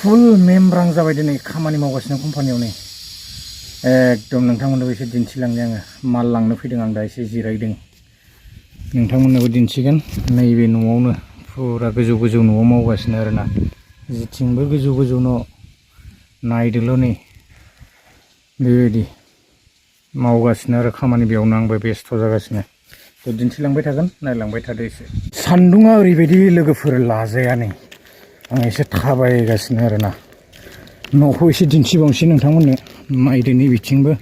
फुल मेमब्रां जाबाय दिनै खामानि मावगासिनो कम्पानियाव नै एकदम नोंथांमोननोबो एसे दिन्थिलांनि आङो माल लांनो फैदों आं दा एसे जिरायदों नोंथांमोननोबो दिन्थिगोन नैबे न'आवनो फुरा गोजौ गोजौ न'आव मावगासिनो आरोना जेथिंबो गोजौ गोजौ न' नायदोल' नै बेबायदि मावगासिनो आरो खामानि बेयावनो आंबो बेस्थ' जागासिनो थ' दिन्थिलांबाय थागोन नायलांबाय थादो एसे सान्दुङा ओरैबायदि लोगोफोर लाजाया नै आं एसे थाबायगासिनो आरोना न'खौ एसे दिन्थिबावनोसै नोंथांमोननो नायदोनि बिथिंबो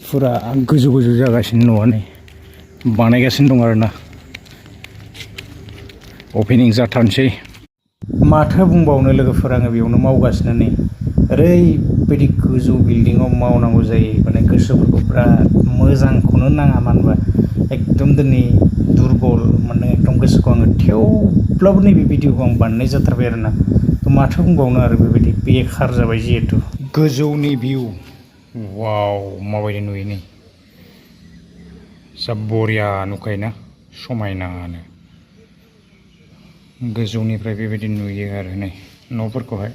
फुरा गोजौ गोजौ जागासिनो न'आ नै बानायगासिनो दं आरोना अपेनिं जाथारनोसै माथो बुंबावनो लोगोफोर आङो बेयावनो मावगासिनो नै ओरैबायदि गोजौ बिल्डिङाव मावनांगौ जायो माने गोसोफोरखौ बिराद मोजांखौनो नाङा मानोबा एकदम दिनै दुरबल माने एकदम गोसोखौ आङो थेवब्लाबो नैबे भिडिअखौ आं बानायनाय जाथारबाय आरोना थ' माथो बुंबावनो आरो बेबायदि बेखार जाबाय जिहेथु गोजौनि भिउ वाव माबायदि नुयो नै जा बरिया नुखायोना समायनानो गोजौनिफ्राय बेबायदि नुयो आरो नै न'फोरखौहाय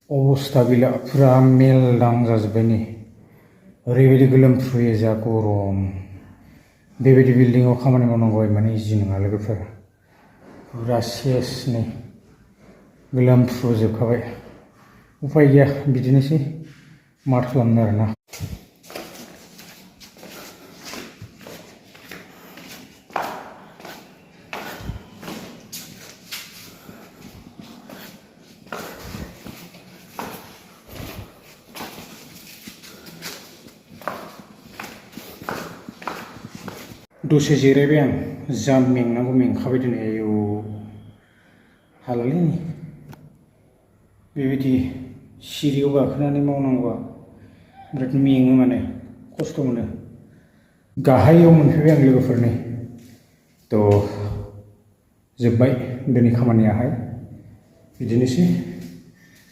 अबस्था गैला फुरा मेलदां जाजोब्बाय नै ओरैबायदि गोलोमफ्रुयो जा गरम बेबायदि बिल्डिङाव खामानि मावनांगौ माने इजि नङा लोगोफोर फुरा सेस नै गोलोमफ्रुजोबखाबाय उफाय गैया बिदिनोसै माथो खालामनो आरोना दसे जिरायबाय आं जा मेंनांगौ मेंखाबाय दिनै आयौ हालालै बेबायदि सिरियाव गाखोनानै मावनांगौआ बिराद मेङो माने खस्थ' मोनो गाहायाव मोनफैबाय आं लोगोफोरनि थ' जोब्बाय दिनै खामानियाहाय बिदिनोसै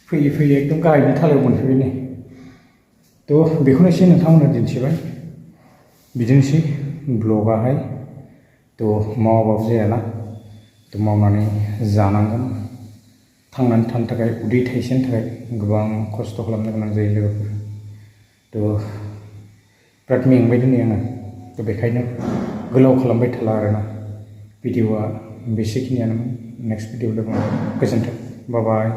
फैयै फैयै एकदम गाहायनि थालायाव मोनफैबाय नै थ' बेखौनो एसे नोंथांमोननो दिन्थिबाय बिदिनोसै ब्लगाहाय थ' मावाबाबो जायाना थ' मावनानै जानांगोन थांनानै थानो थाखाय उदै थाइसेनि थाखाय गोबां खस्थ' खालामनो गोनां जायो लोगोफोर थ' बिराद मेंबाय दिनै आङो थ' बेखायनो गोलाव खालामबाय थाला आरोना भिडिअआ बेसेखिनियानोमोन नेक्स्ट भिडिअ लोगो मोनगोन गोजोन्थों बाय बाय